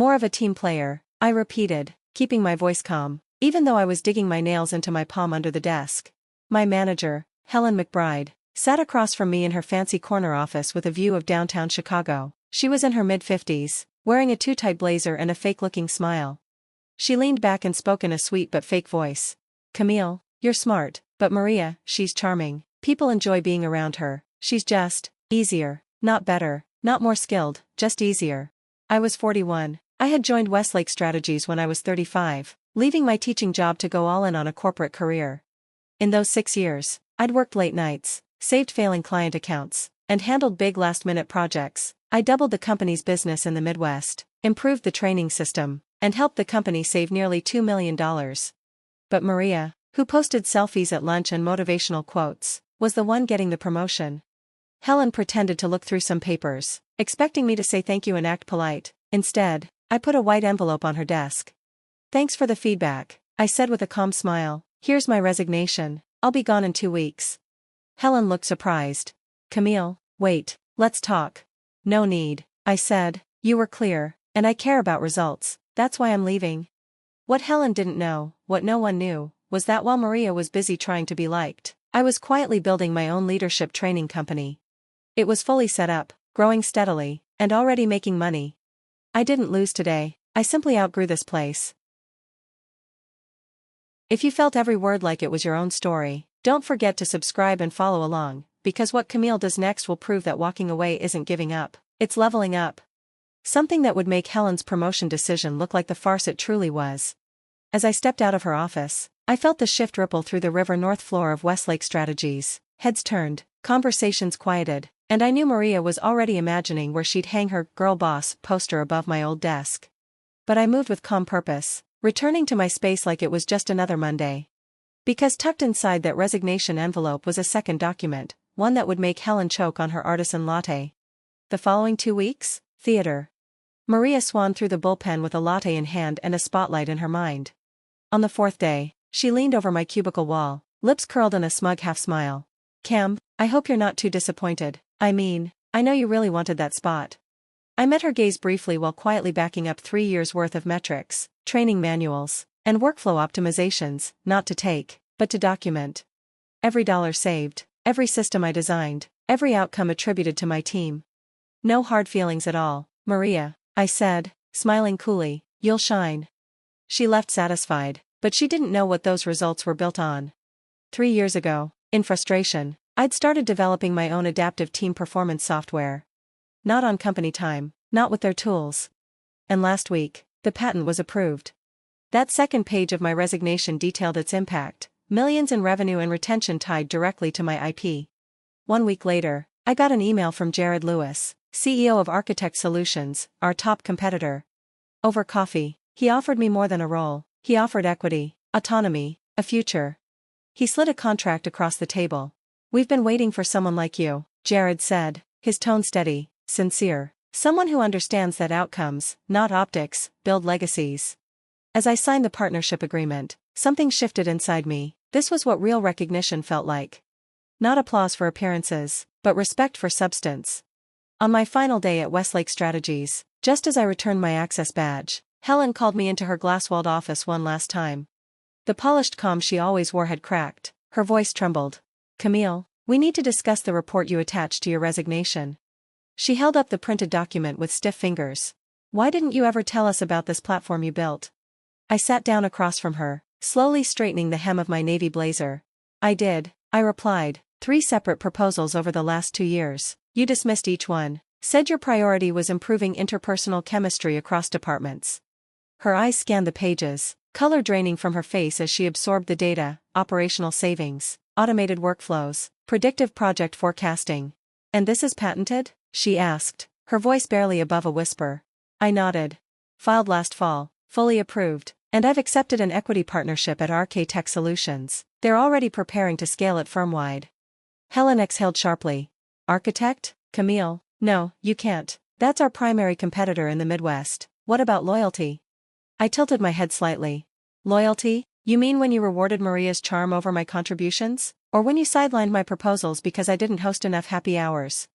More of a team player, I repeated, keeping my voice calm, even though I was digging my nails into my palm under the desk. My manager, Helen McBride, sat across from me in her fancy corner office with a view of downtown Chicago. She was in her mid-50s, wearing a too-tight blazer and a fake-looking smile. She leaned back and spoke in a sweet but fake voice. "Camille, you're smart, but Maria, she's charming. People enjoy being around her. She's just easier, not better, not more skilled, just easier." I was 41. I had joined Westlake Strategies when I was 35, leaving my teaching job to go all in on a corporate career. In those 6 years, I'd worked late nights, saved failing client accounts, and handled big last-minute projects. I doubled the company's business in the Midwest, improved the training system, and helped the company save nearly $2 million. But Maria, who posted selfies at lunch and motivational quotes, was the one getting the promotion. Helen pretended to look through some papers, expecting me to say thank you and act polite. Instead, I put a white envelope on her desk. "Thanks for the feedback," I said with a calm smile. "Here's my resignation. I'll be gone in 2 weeks." Helen looked surprised. "Camille, wait, let's talk." "No need," I said. "You were clear, and I care about results, that's why I'm leaving." What Helen didn't know, what no one knew, was that while Maria was busy trying to be liked, I was quietly building my own leadership training company. It was fully set up, growing steadily, and already making money. I didn't lose today, I simply outgrew this place. If you felt every word like it was your own story, don't forget to subscribe and follow along, because what Camille does next will prove that walking away isn't giving up, it's leveling up. Something that would make Helen's promotion decision look like the farce it truly was. As I stepped out of her office, I felt the shift ripple through the river north floor of Westlake Strategies. Heads turned, conversations quieted, and I knew Maria was already imagining where she'd hang her "Girl Boss" poster above my old desk. But I moved with calm purpose, returning to my space like it was just another Monday. Because tucked inside that resignation envelope was a second document, one that would make Helen choke on her artisan latte. The following 2 weeks? Theater. Maria swanned through the bullpen with a latte in hand and a spotlight in her mind. On the 4th day, she leaned over my cubicle wall, lips curled in a smug half-smile. "Cam, I hope you're not too disappointed. I mean, I know you really wanted that spot." I met her gaze briefly while quietly backing up 3 years' worth of metrics, training manuals, and workflow optimizations, not to take, but to document. Every dollar saved, every system I designed, every outcome attributed to my team. "No hard feelings at all, Maria," I said, smiling coolly. "You'll shine." She left satisfied, but she didn't know what those results were built on. 3 years ago, in frustration, I'd started developing my own adaptive team performance software. Not on company time, not with their tools. And last week, the patent was approved. That second page of my resignation detailed its impact: millions in revenue and retention tied directly to my IP. 1 week later, I got an email from Jared Lewis, CEO of Architect Solutions, our top competitor. Over coffee, he offered me more than a role. He offered equity, autonomy, a future. He slid a contract across the table. "We've been waiting for someone like you," Jared said, his tone steady, sincere. "Someone who understands that outcomes, not optics, build legacies." As I signed the partnership agreement, something shifted inside me. This was what real recognition felt like. Not applause for appearances, but respect for substance. On my final day at Westlake Strategies, just as I returned my access badge, Helen called me into her glass-walled office one last time. The polished calm she always wore had cracked, her voice trembled. "Camille, we need to discuss the report you attached to your resignation." She held up the printed document with stiff fingers. "Why didn't you ever tell us about this platform you built?" I sat down across from her, slowly straightening the hem of my navy blazer. "I did," I replied. 3 separate proposals over the last 2 years. You dismissed each one, said your priority was improving interpersonal chemistry across departments." Her eyes scanned the pages, color draining from her face as she absorbed the data: operational savings, automated workflows, predictive project forecasting. "And this is patented?" she asked, her voice barely above a whisper. I nodded. "Filed last fall, fully approved, and I've accepted an equity partnership at Architect Solutions. They're already preparing to scale it firm-wide." Helen exhaled sharply. "Architect, Camille? No, you can't. That's our primary competitor in the Midwest. What about loyalty?" I tilted my head slightly. "Loyalty? You mean when you rewarded Maria's charm over my contributions? Or when you sidelined my proposals because I didn't host enough happy hours?"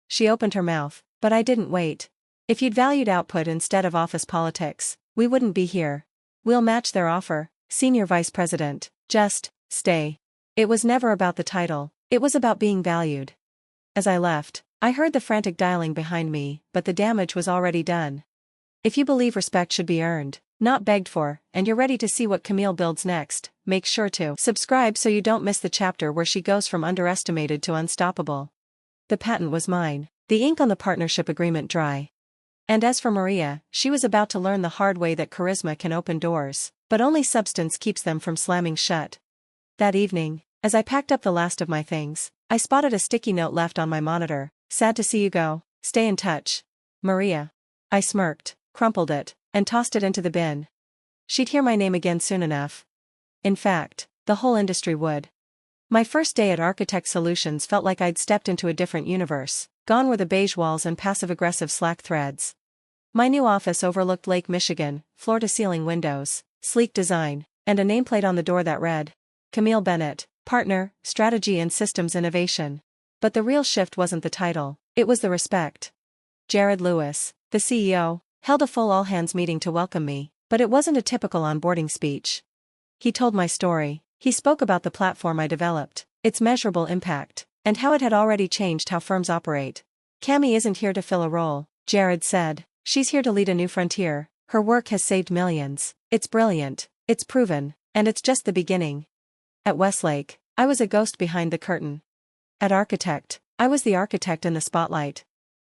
She opened her mouth, but I didn't wait. If you'd valued output instead of office politics, we wouldn't be here. We'll match their offer, Senior Vice President. Just stay. It was never about the title, it was about being valued. As I left, I heard the frantic dialing behind me, but the damage was already done. If you believe respect should be earned, not begged for, and you're ready to see what Camille builds next, make sure to subscribe so you don't miss the chapter where she goes from underestimated to unstoppable. The patent was mine, the ink on the partnership agreement dry. And as for Maria, she was about to learn the hard way that charisma can open doors, but only substance keeps them from slamming shut. That evening, as I packed up the last of my things, I spotted a sticky note left on my monitor. Sad to see you go, stay in touch. Maria. I smirked, crumpled it, and tossed it into the bin. She'd hear my name again soon enough. In fact, the whole industry would. My first day at Architect Solutions felt like I'd stepped into a different universe. Gone were the beige walls and passive-aggressive Slack threads. My new office overlooked Lake Michigan, floor-to-ceiling windows, sleek design, and a nameplate on the door that read, Camille Bennett, Partner, Strategy and Systems Innovation. But the real shift wasn't the title, it was the respect. Jared Lewis, the CEO, held a full all-hands meeting to welcome me, but it wasn't a typical onboarding speech. He told my story, he spoke about the platform I developed, its measurable impact, and how it had already changed how firms operate. Camille isn't here to fill a role, Jared said. She's here to lead a new frontier. Her work has saved millions. It's brilliant, it's proven, and it's just the beginning. At Westlake, I was a ghost behind the curtain. At Architect, I was the architect in the spotlight.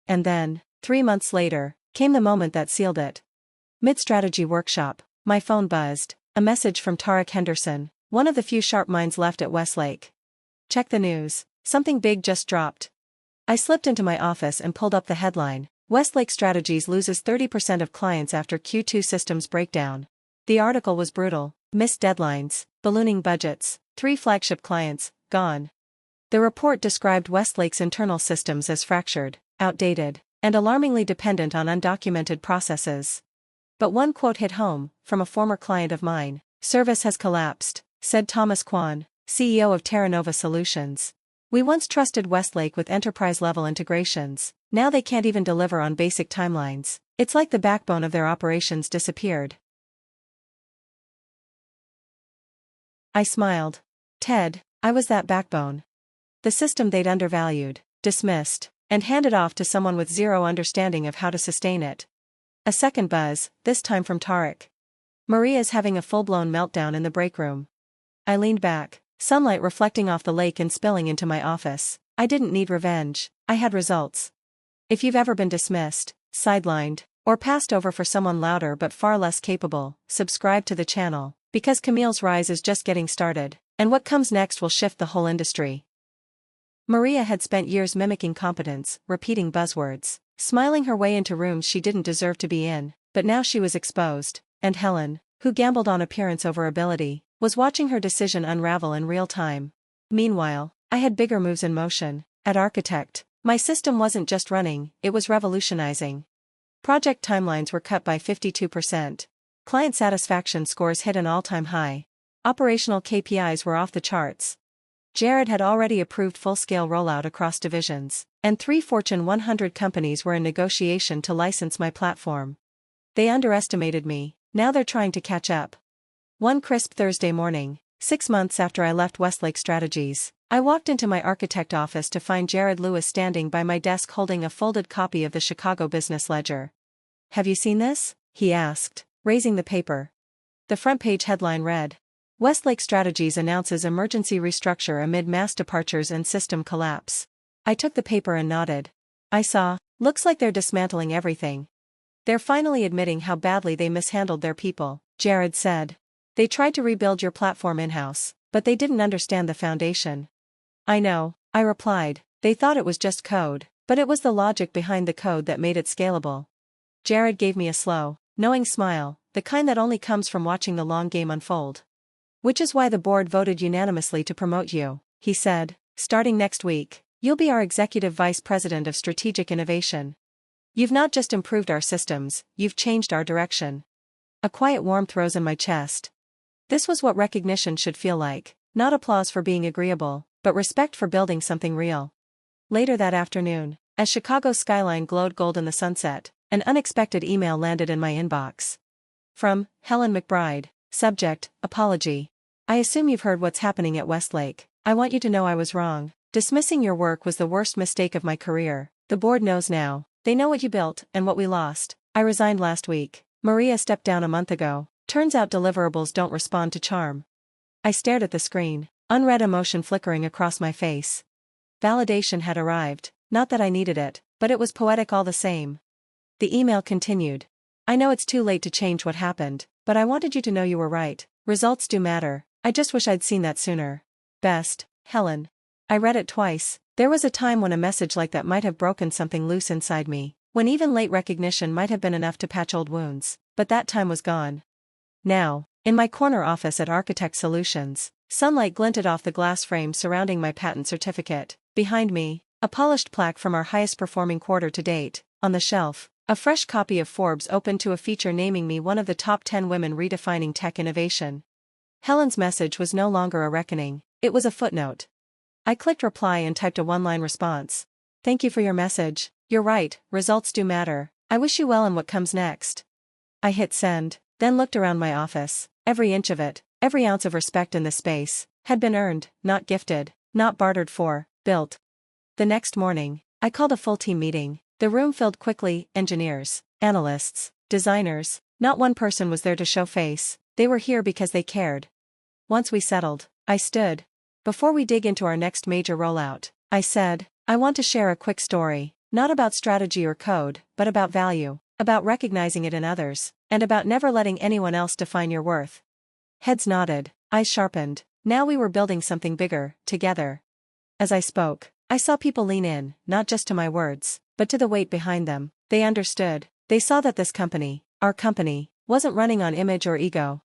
And then, 3 months later, came the moment that sealed it. Mid-strategy workshop, my phone buzzed, a message from Tarek Henderson, one of the few sharp minds left at Westlake. Check the news, something big just dropped. I slipped into my office and pulled up the headline. Westlake Strategies loses 30% of clients after Q2 systems breakdown. The article was brutal, missed deadlines, ballooning budgets, 3 flagship clients, gone. The report described Westlake's internal systems as fractured, outdated, and alarmingly dependent on undocumented processes. But one quote hit home, from a former client of mine. Service has collapsed, said Thomas Kwan, CEO of Terra Nova Solutions. We once trusted Westlake with enterprise-level integrations, now they can't even deliver on basic timelines. It's like the backbone of their operations disappeared. I smiled. Ted, I was that backbone. The system they'd undervalued, dismissed, and handed off to someone with zero understanding of how to sustain it. A second buzz, this time from Tarek. Maria's having a full-blown meltdown in the break room. I leaned back, sunlight reflecting off the lake and spilling into my office. I didn't need revenge, I had results. If you've ever been dismissed, sidelined, or passed over for someone louder but far less capable, subscribe to the channel, because Camille's rise is just getting started, and what comes next will shift the whole industry. Maria had spent years mimicking competence, repeating buzzwords, smiling her way into rooms she didn't deserve to be in, but now she was exposed, and Helen, who gambled on appearance over ability, was watching her decision unravel in real time. Meanwhile, I had bigger moves in motion. At Architect, my system wasn't just running, it was revolutionizing. Project timelines were cut by 52%. Client satisfaction scores hit an all-time high. Operational KPIs were off the charts. Jared had already approved full-scale rollout across divisions, and 3 Fortune 100 companies were in negotiation to license my platform. They underestimated me, now they're trying to catch up. One crisp Thursday morning, 6 months after I left Westlake Strategies, I walked into my architect office to find Jared Lewis standing by my desk holding a folded copy of the Chicago Business Ledger. "Have you seen this?" he asked, raising the paper. The front page headline read, Westlake Strategies announces emergency restructure amid mass departures and system collapse. I took the paper and nodded. I saw, looks like they're dismantling everything. They're finally admitting how badly they mishandled their people, Jared said. They tried to rebuild your platform in-house, but they didn't understand the foundation. I know, I replied, they thought it was just code, but it was the logic behind the code that made it scalable. Jared gave me a slow, knowing smile, the kind that only comes from watching the long game unfold. Which is why the board voted unanimously to promote you, he said. Starting next week, you'll be our Executive Vice President of Strategic Innovation. You've not just improved our systems, you've changed our direction. A quiet warmth rose in my chest. This was what recognition should feel like, not applause for being agreeable, but respect for building something real. Later that afternoon, as Chicago's skyline glowed gold in the sunset, An unexpected email landed in my inbox. From Helen McBride. Subject: Apology. I assume you've heard what's happening at Westlake. I want you to know I was wrong. Dismissing your work was the worst mistake of my career. The board knows now. They know what you built and what we lost. I resigned last week. Maria stepped down a month ago. Turns out deliverables don't respond to charm. I stared at the screen, unread emotion flickering across my face. Validation had arrived. Not that I needed it, but it was poetic all the same. The email continued. I know it's too late to change what happened, but I wanted you to know you were right. Results do matter. I just wish I'd seen that sooner. Best, Helen. I read it twice. There was a time when a message like that might have broken something loose inside me, when even late recognition might have been enough to patch old wounds, but that time was gone. Now, in my corner office at Architect Solutions, sunlight glinted off the glass frame surrounding my patent certificate. Behind me, a polished plaque from our highest performing quarter to date. On the shelf, a fresh copy of Forbes opened to a feature naming me one of the top 10 women redefining tech innovation. Helen's message was no longer a reckoning, it was a footnote. I clicked reply and typed a one-line response. Thank you for your message. You're right, results do matter. I wish you well in what comes next. I hit send, then looked around my office. Every inch of it, every ounce of respect in this space, had been earned, not gifted, not bartered for, built. The next morning, I called a full team meeting. The room filled quickly, engineers, analysts, designers. Not one person was there to show face. They were here because they cared. Once we settled, I stood. Before we dig into our next major rollout, I said, I want to share a quick story, not about strategy or code, but about value, about recognizing it in others, and about never letting anyone else define your worth. Heads nodded, eyes sharpened. Now we were building something bigger, together. As I spoke, I saw people lean in, not just to my words, but to the weight behind them. They understood. They saw that this company, our company, wasn't running on image or ego.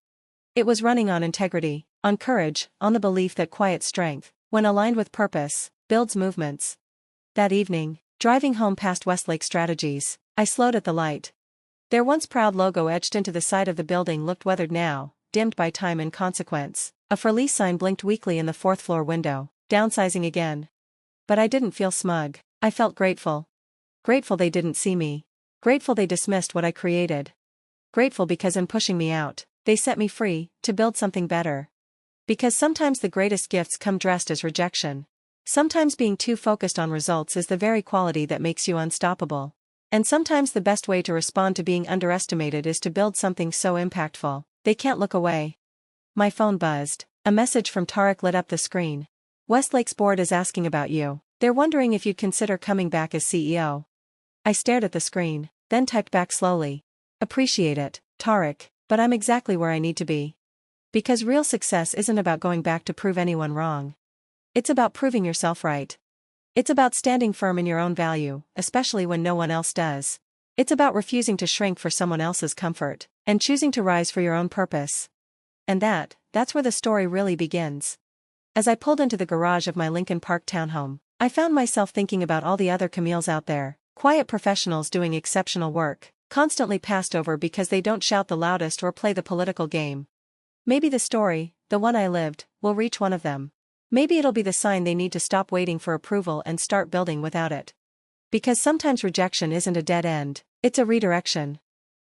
It was running on integrity, on courage, on the belief that quiet strength, when aligned with purpose, builds movements. That evening, driving home past Westlake Strategies, I slowed at the light. Their once proud logo etched into the side of the building looked weathered now, dimmed by time and consequence. A for lease sign blinked weakly in the fourth-floor window, downsizing again. But I didn't feel smug. I felt grateful. Grateful they didn't see me. Grateful they dismissed what I created. Grateful because in pushing me out, they set me free, to build something better. Because sometimes the greatest gifts come dressed as rejection. Sometimes being too focused on results is the very quality that makes you unstoppable. And sometimes the best way to respond to being underestimated is to build something so impactful, they can't look away. My phone buzzed. A message from Tarek lit up the screen. Westlake's board is asking about you. They're wondering if you'd consider coming back as CEO. I stared at the screen, then typed back slowly. Appreciate it, Tarek, but I'm exactly where I need to be. Because real success isn't about going back to prove anyone wrong. It's about proving yourself right. It's about standing firm in your own value, especially when no one else does. It's about refusing to shrink for someone else's comfort, and choosing to rise for your own purpose. And that's where the story really begins. As I pulled into the garage of my Lincoln Park townhome, I found myself thinking about all the other Camilles out there, quiet professionals doing exceptional work, constantly passed over because they don't shout the loudest or play the political game. Maybe the story, the one I lived, will reach one of them. Maybe it'll be the sign they need to stop waiting for approval and start building without it. Because sometimes rejection isn't a dead end, it's a redirection.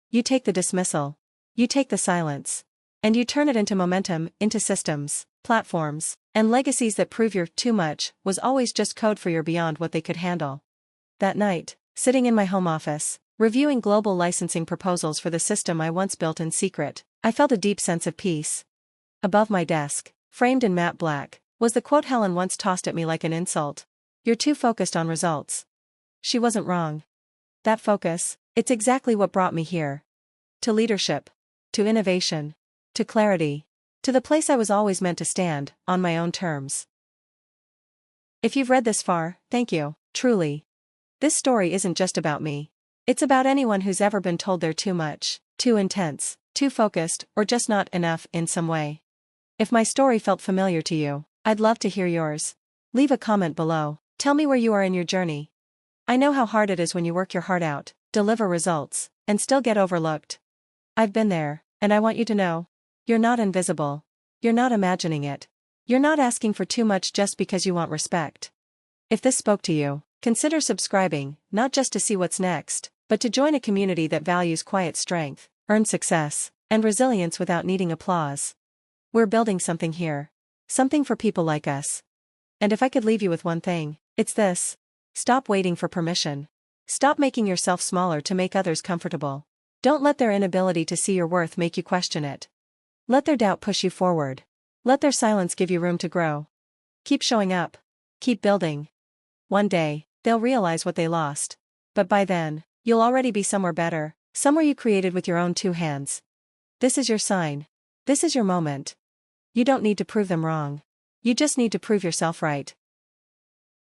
You take the dismissal. You take the silence. And you turn it into momentum, into systems, platforms, and legacies that prove your too much was always just code for your beyond what they could handle. That night, sitting in my home office, reviewing global licensing proposals for the system I once built in secret, I felt a deep sense of peace. Above my desk, framed in matte black, was the quote Helen once tossed at me like an insult. You're too focused on results. She wasn't wrong. That focus, it's exactly what brought me here. To leadership. To innovation. To clarity. To the place I was always meant to stand, on my own terms. If you've read this far, thank you, truly. This story isn't just about me. It's about anyone who's ever been told they're too much, too intense, too focused, or just not enough in some way. If my story felt familiar to you, I'd love to hear yours. Leave a comment below. Tell me where you are in your journey. I know how hard it is when you work your heart out, deliver results, and still get overlooked. I've been there, and I want you to know. You're not invisible. You're not imagining it. You're not asking for too much just because you want respect. If this spoke to you, consider subscribing, not just to see what's next, but to join a community that values quiet strength, earned success, and resilience without needing applause. We're building something here. Something for people like us. And if I could leave you with one thing, it's this. Stop waiting for permission. Stop making yourself smaller to make others comfortable. Don't let their inability to see your worth make you question it. Let their doubt push you forward. Let their silence give you room to grow. Keep showing up. Keep building. One day, they'll realize what they lost. But by then, you'll already be somewhere better, somewhere you created with your own 2 hands. This is your sign. This is your moment. You don't need to prove them wrong. You just need to prove yourself right.